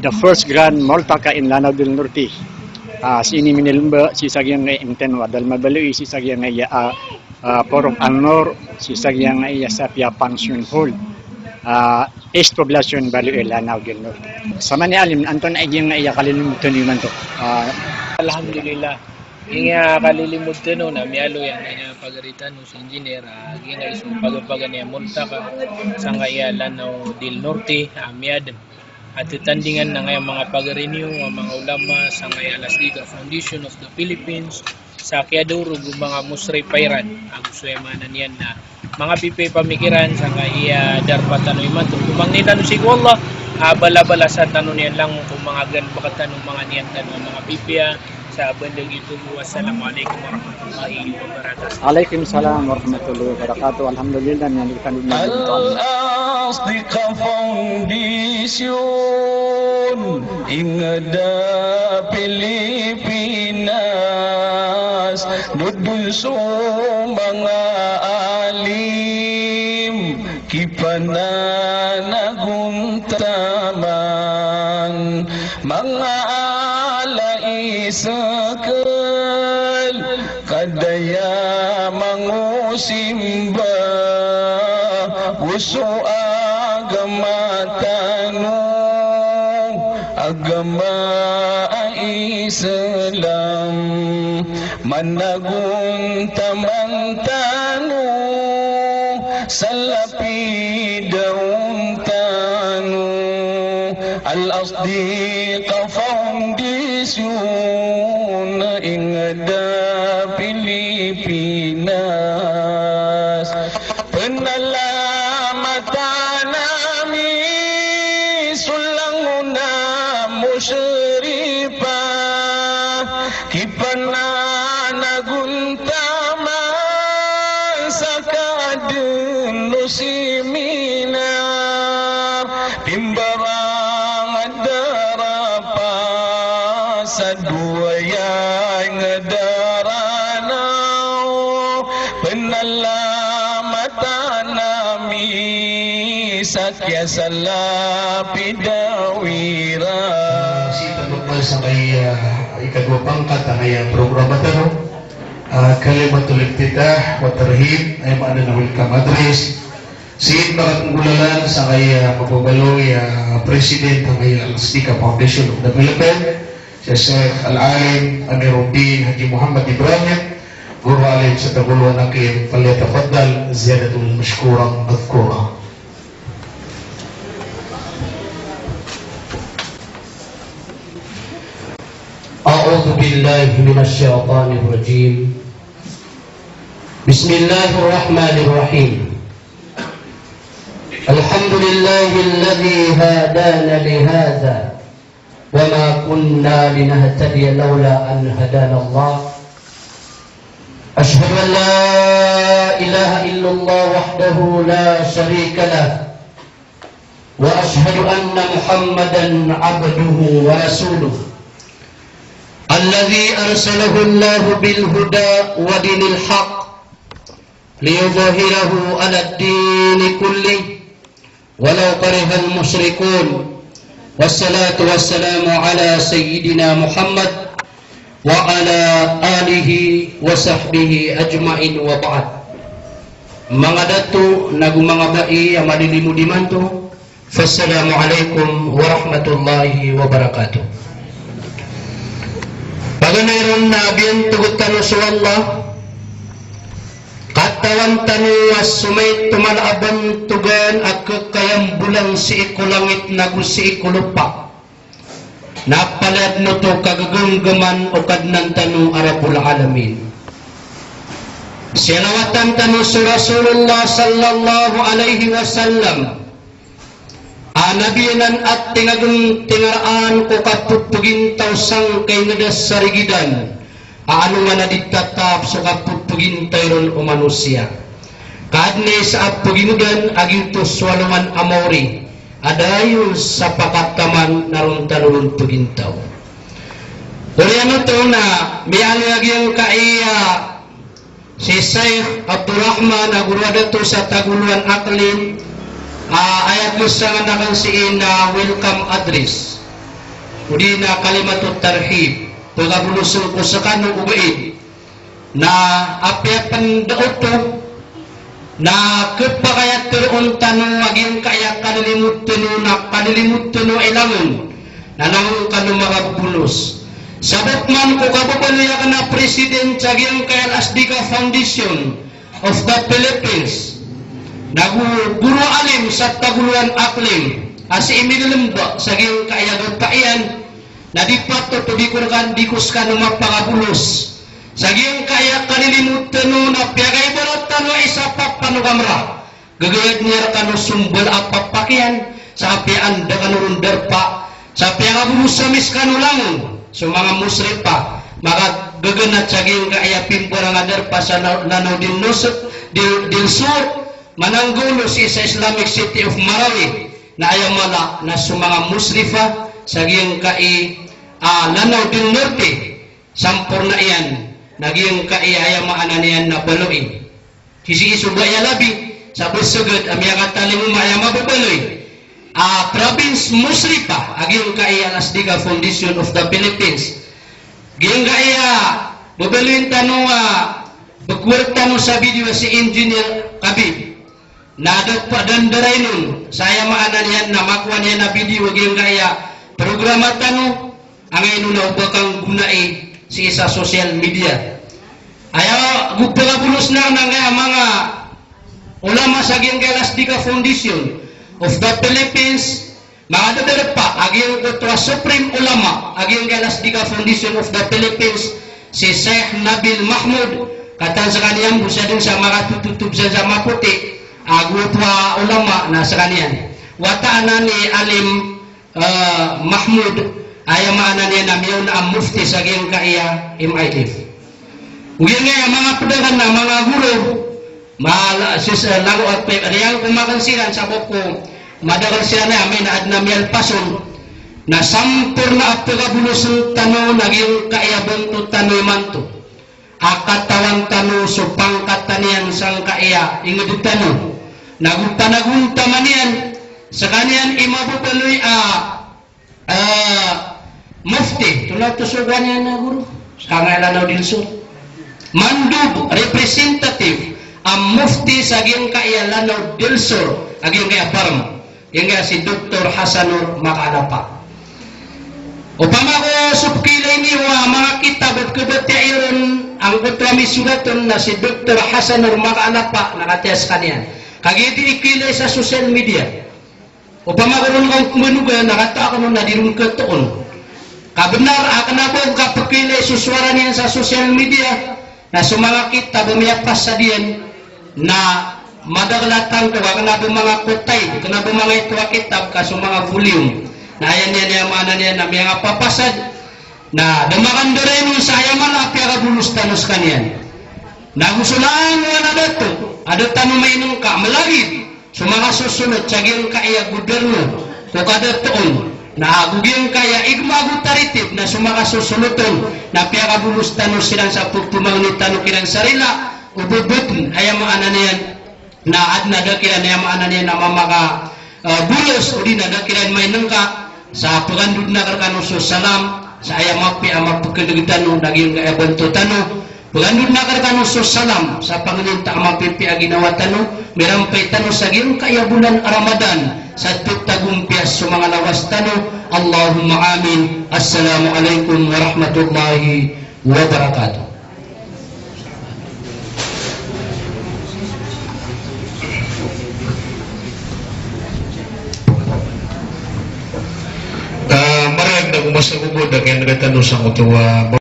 the first Grand Multaka in Lanao del Norte. Sini minilumba si sagyang ngay inten wadal mabalui si sagyang ngay Porok Anor si sagyang ngay sa Pia Pension Hall. East Poblacion Balui Lanao del Norte. Sama ni alim anton ay yung ngay kalilimutan yun to. Alhamdulillah. Inga kalilimutan no na mialo yan nga pagaritan no si engineer ginga iso pagapagan niya Multaka sa nga Lanao del Norte miad at tandingan na ngayon mga pag-renew, mga ulama sa ngayon Las Liga Foundation of the Philippines sa Kiaduro mga musri pairan ang suyamanan yan na mga pipe pamikiran sa ngayon darpatan o iman kumang nitan si Allah bala-bala sa tanong yan lang kung mga gan baka tanong mga niyan tanong mga pipe sa bandang ito. Wassalamualaikum warahmatullahi wabarakatuh. Waalaikumsalam warahmatullahi wabarakatuh. Alhamdulillah yang dikandung Al-Asdiqa Foundation ingada Pilipinas dudulso mga alim kipananaguntaman mga sakal kadaya mangusimba uso agama tanong agama Islam managun tamang tanong salapi daun tanong Al-Asdiqa Foundation ingada Pilipinas penalamatan namin sulanguna musyrifah kipananaguntaman sakadun seminar timbarang darapa sa duwayang daranaw penalamatan nami sakya salapidawira sita dokter sampai ikadua pangkat ang program batano kalimatul iftitah wa tarhib ay maana na welcome address Sid Barat sa kaya mapabaloy President ng Al-Asdiqa Foundation of the Philippines si Sheikh Al-Alim Amiruddin Haji Muhammad Ibrahim Guru Alim sa Taguluan Akim Falyatafaddal Ziyadatul Mashkurang Madhkura. A'udzu billahi minasy syaithanir rajim. Bismillahirrahmanirrahim. Alhamdulillahilladzi hadana lihadza wama kunna linahtadiya laula an hadana Allah. Ashhadu an la ilaha illallah wahdahu la syarika lah wa ashhadu anna Muhammadan abduhu wa rasuluh alladzi arsalahu Allah bil huda wa dinil haqq liyudhhirahu 'ala ad-din kullihi walau karihal musyrikun. Wassalatu wassalamu ala sayyidina Muhammad wa ala alihi wa sahbihi ajma'in wa ba'd. Mga datu nagumanga bai amadilimu dimanto. Wassalamu alaikum warahmatullahi wabarakatuh. Paganayron na biyan tugot tanu sa Allah katawan tanu sumay tumalaban tugan at kakayang bulang si ikulangit nagu si ikulupa napalad no to kagagunggaman o kadnan tanu arabul alamin sinawatan tanu si Rasulullah sallallahu alaihi wasallam anabiyanan at tingaraan ko kaputugin tausang kay nadas sarigidan ano nga naditatap sa kaputugin tayron o manusia kadne sa apuginudan agintos waluman amori adayon sa pakataman naron tanulun tugintaw Duriano to na miyang yung kaiya si Syekh Abdurrahman agurada to sa Taguluan Aklin ayat gusto nga nakansiin na welcome address. Udi na kalimatut tarhib. Pagabulusun ko sa kanong ugaid na apyapan daoto na kapakayat turon tanong maging kaya kanilimut tuno ilangon na nang kanong mga bulos. Sabot man ko kababalaya ka na President sa giyang kaya Asdika Foundation of the Philippines. Naguguro alim sa taguluan aklim as imilimba sa giyang kaya gagpaian na di pato tubikurkan dikus ka ng magpakabulos. Sa giyang kaya kanilimutan no na piyagay baratan no isa pa panugamra. Gagayad niya ka no sumbol at papakian sa apian da kanurundar pa. Sa piyagabulos sa miskanulangon. So mga musrip pa, magagaganat sa giyang kaya pimpura nga darpa sa lanaw din sur, mananggulo sa Islamic City of Marawi na ayamala na sa mga musrifa sa giyang kai lanaw din norte sampor na iyan naging kaiyayamaanan niyan na baloy sisi isugay labi sa busugod amya kataling umaya mababaloy province musripa aging kaiya Asdika Foundation of the Philippines giyang kaiya babaloyin tanong bagward tanong sa video si Engineer Kabib nadot pa dandaray nun saya maanan yan na makuha niya na video giyang kaya programa tanong ang ino na ubakang gunai si isa social media ayaw gugpagabulos na nga mga ulama sa giyang kaya Asdika Foundation of the Philippines mga dadar pa aging kutwa Supreme Ulama aging kaya Asdika Foundation of the Philippines si Sheikh Nabil Mahmud katan sa kaniyang busa din sa mga tututub sa maputi agutwa ulama na sa kaniyan wataanan ni Alim Mahmud ayaw maanan niya na miyaw na ang mufti sa giyang kaya MIF ugyan nga mga padagan na mga guru lago at riyang kumakansiran sa buko madagal siya na may naad na miyal pason na sampur na at pagabulusun tano naging kaya buntot tano manto akatawan tano so pangkatanian sang kaya ingudit tano nagunta manian sa kanian imabupaloy mufti tulad to sugan niya na guru sa ngayalanaw din so mandub representative ang mufti sa giyang kaya Lanao del Sur aging kaya Parma yung kaya si Dr. Hasanur Makalapa upama ko subkilay niyo mga kitab at kubat iron ang kutrami suraton na si Dr. Hasanur Makalapa nakatiyas kaniyan kagiti ikilay sa social media upama ko rin kong kumunuga nakata ko na dirun katoon kabenar akan abong kapakilay suswara niyan sa social media na sumanga kita bumiyapas sa diyan na madaglatan ko kanabo mga kutay kanabo mga ito kitab kaso mga volume na ayan niya mana niya na mga papasad na damakan rin sa ayaman apya kabulus tanos kaniyan nagusulaan mo na dato ada tanong may nung ka malagid so mga susunod sa giyang kaya gobyerno o kada toon na agugiyang kaya igmagutaritib na sumaka susunuton na piya kabulus tanos silang sa pagtumang ni tanong kinang sarila ububutun ayam maanan niyan na adna dakiran ayam maanan niyan na mamaka bulos o di na dakiran may nangka sa pagandud na karkano so salam sa ayam mapi amak pagkadugitan no naging kaya banto tano pagandud na karkano so salam sa panganinta amapipi aginawa tano mirampay tano sa giyong kaya bulan Ramadan sa tutagumpias sa mga lawas tano Allahumma amin. Assalamualaikum warahmatullahi wabarakatuh. Marag na kumasa kubod ang yan nagatanong sa kutuwa